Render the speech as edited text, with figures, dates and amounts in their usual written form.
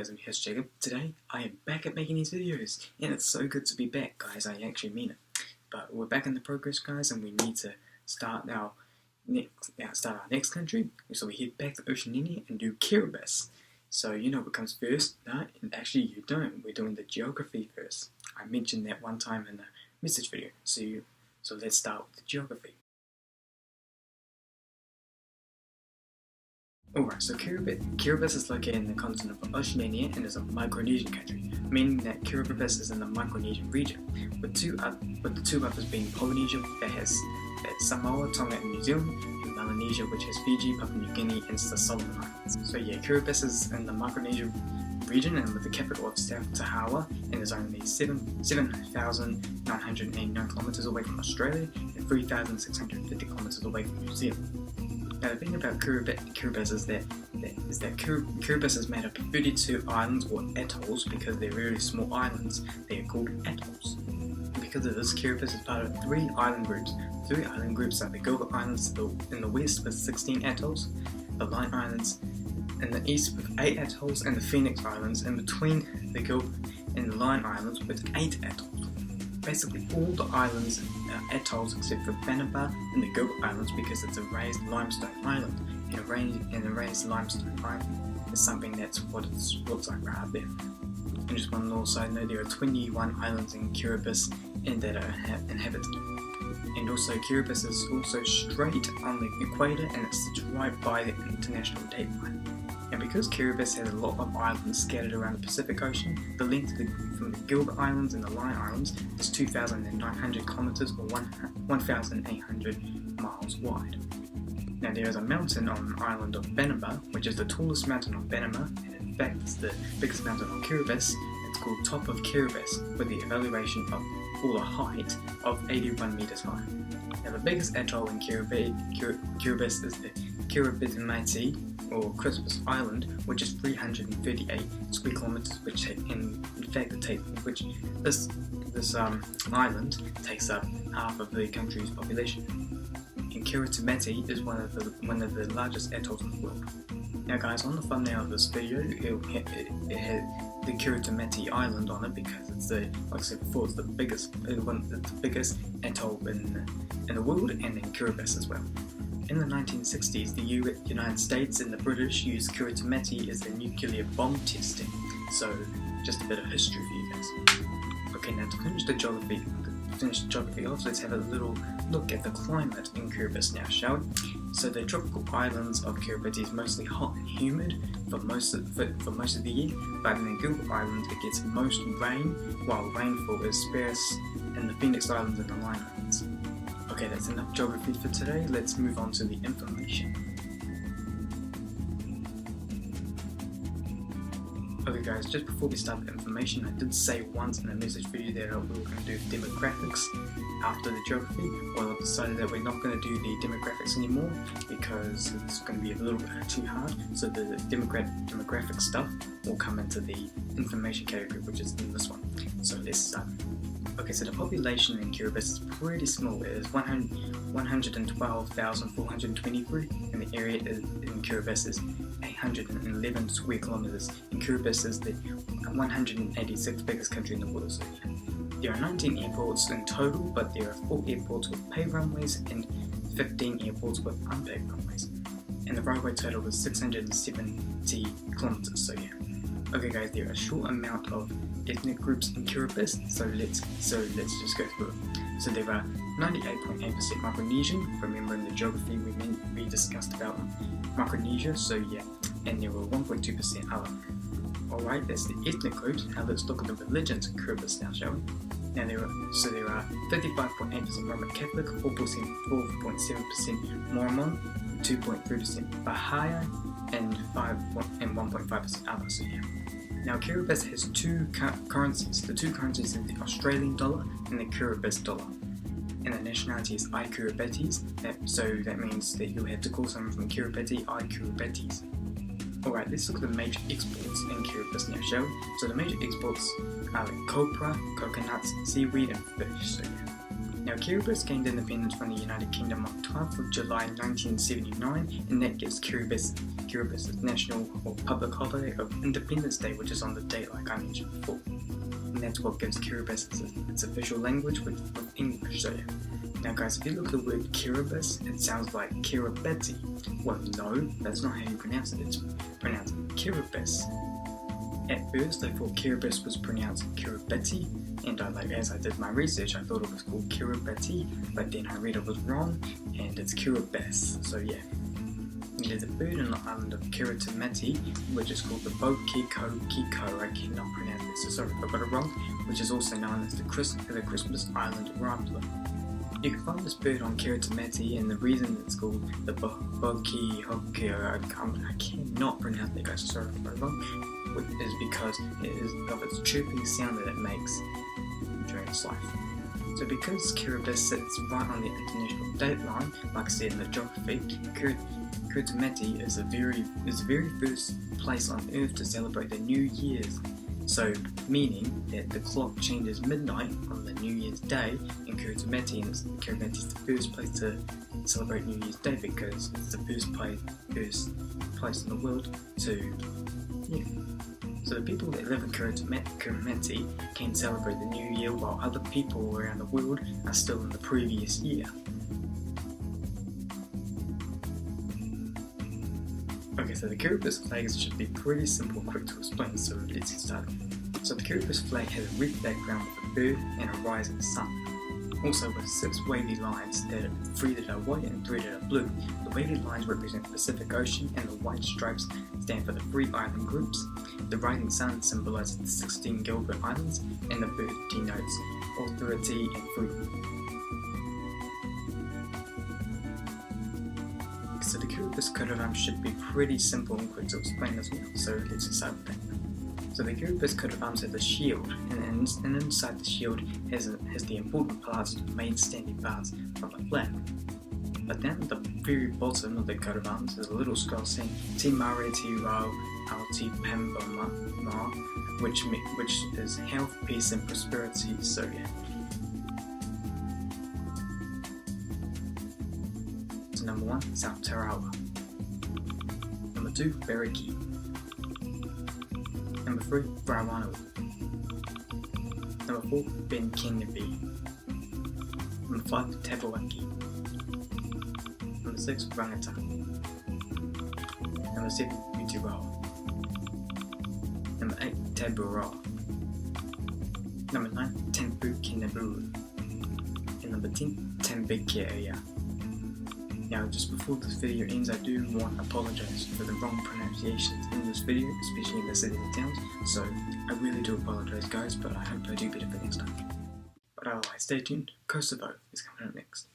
guys, I'm Jacob. Today I am back at making these videos, and it's so good to be back, guys. I actually mean it. But we're back in the progress, guys, and we need to start our next country. So we head back to Oceania and do Kiribati. So you know what comes first? No, actually you don't. We're doing the geography first. I mentioned that one time in the message video. So let's start with the geography. Alright, so Kiribati is located in the continent of Oceania and is a Micronesian country, meaning that Kiribati is in the Micronesian region, with the two others being Polynesia, that's Samoa, Tonga and New Zealand, and Melanesia, which has Fiji, Papua New Guinea and the Solomon Islands. So yeah, Kiribati is in the Micronesian region and with the capital of South Tahawa, and is only 7,989 kilometers away from Australia and 3,650 kilometers away from New Zealand. Now the thing about Kiribati is that Kiribati is made up of 32 islands or atolls. Because they're really small islands, they are called atolls. And because of this, Kiribati is part of 3 island groups. The 3 island groups are the Gilbert Islands in the west with 16 atolls, the Line Islands in the east with 8 atolls, and the Phoenix Islands in between the Gilbert and the Line Islands with 8 atolls. Basically all the islands are atolls except for Banaba and the Gilbert Islands because it's a raised limestone island. And a raised limestone island is something that's what it looks like right up there. And just one little side note, there are 21 islands in Kiribati and that are inhabited. And also Kiribati is also straight on the equator and it sits right by the international date line. And because Kiribati has a lot of islands scattered around the Pacific Ocean, the length from the Gilbert Islands and the Line Islands is 2,900 kilometers or 1,800 miles wide. Now there is a mountain on the island of Banaba, which is the tallest mountain on Banaba, and in fact it's the biggest mountain on Kiribati. It's called Top of Kiribati, with the evaluation of all the height of 81 meters high. Now the biggest atoll in Kiribati is the Kiribati or Christmas Island, which is 338 square kilometers, which this island takes up half of the country's population. And Kiribati is one of the largest atolls in the world. Now guys, on the thumbnail of this video, it had the Kiribati Island on it because it's like I said before, it's the biggest atoll in the world, and in Kiribati as well. In the 1960s, the United States and the British used Kiribati as their nuclear bomb testing. So, just a bit of history for you guys. Okay, now to finish the geography off, let's have a little look at the climate in Kiribati now, shall we? So the tropical islands of Kiribati is mostly hot and humid for most of the year, but in the Gilbert Islands it gets most rain, while rainfall is sparse in the Phoenix Islands and the Line Islands. Okay, that's enough geography for today. Let's move on to the information. Okay guys, just before we start the information, I did say once in a message video that we were going to do demographics after the geography. Well, I've decided that we're not going to do the demographics anymore because it's going to be a little bit too hard. So the demographic stuff will come into the information category, which is in this one. So let's start. Okay, so the population in Kiribati is pretty small. It is 112,423, and the area in Kiribati is 811 square kilometers. And Kiribati is the 186th biggest country in the world. So there are 19 airports in total, but there are 4 airports with paved runways and 15 airports with unpaved runways. And the roadway total is 670 kilometers. So yeah. Okay guys, there are a short amount of ethnic groups in Kiribati, so let's just go through it. So there are 98.8% Micronesian. Remember in the geography we discussed about Micronesia, so yeah, and there were 1.2% other. Alright, that's the ethnic groups. Now let's look at the religions in Kiribati now, shall we? Now there are 35.8% Roman Catholic, 4.7% Mormon, 2.3% Baha'i, and 1.5% other, so yeah. Now Kiribati has 2 currencies. The 2 currencies are the Australian dollar and the Kiribati dollar. And the nationality is I Kiribatis, so that means that you'll have to call someone from Kiribati I Kiribatis. Alright, let's look at the major exports in Kiribati now, shall we? So the major exports are like copra, coconuts, seaweed and fish, so yeah. Now, Kiribati gained independence from the United Kingdom on 12th of July 1979, and that gives Kiribati's national or public holiday of Independence Day, which is on the date like I mentioned before. And that's what gives Kiribati its official language with English. So yeah. Now guys, if you look at the word Kiribati, it sounds like Kiribati. Well, no, that's not how you pronounce it. It's pronounced Kiribati. At first, I thought Kiribati was pronounced Kiribati, and as I did my research, I thought it was called Kiribati, but then I read it was wrong, and it's Kiribati. So yeah. There's a bird on the island of Kiribati, which is called the Kiko. I cannot pronounce this, so sorry if I got it wrong, which is also known as the Christmas Island Rambler. You can find this bird on Kiribati, and the reason it's called the I cannot pronounce it, guys, so sorry if I got it wrong, is because it is of its chirping sound that it makes during its life. So because Kiribati sits right on the international date line, like I said in the geography, Kiribati is the very first place on Earth to celebrate the New Year's. So meaning that the clock changes midnight on the New Year's Day in Kiribati, and Kiribati is the first place to celebrate New Year's Day because it's the first place in the world to, yeah. So the people that live in Kiribati can celebrate the New Year while other people around the world are still in the previous year. Okay, so the Kiribati flag should be pretty simple and quick to explain, so let's get started. So the Kiribati flag has a red background with a bird and a rising sun. Also with 6 wavy lines that are threaded are white and threaded are blue. The wavy lines represent the Pacific Ocean and the white stripes stand for the 3 island groups. The rising sun symbolizes the 16 Gilbert Islands, and the bird denotes authority and freedom. So the Kiribati coat of arms should be pretty simple and quick to explain as well, so let's start with that. So the Kiribati coat of arms has a shield, and inside the shield has the important parts, the main standing parts of the flag. But down at the very bottom of the coat of arms is a little scroll saying Te Mare Te Rau Aote Pamba Ma, which is health, peace and prosperity, so yeah. So number 1, South Tarawa. Number 2, Beriki. Number 3, Brawano. Number 4, Ben Kennebi. Number 5, Tabawaki. Number 6, Rangata. Number 7, Utirawa. Number 8, Tabura. Number 9, Tempu Kinaburu. And number 10, Tembekeaya. Now, just before this video ends, I do want to apologize for the wrong pronunciations in this video, especially in the cities and towns, so I really do apologize guys, but I hope I do better for next time. But otherwise, stay tuned, Kosovo is coming up next.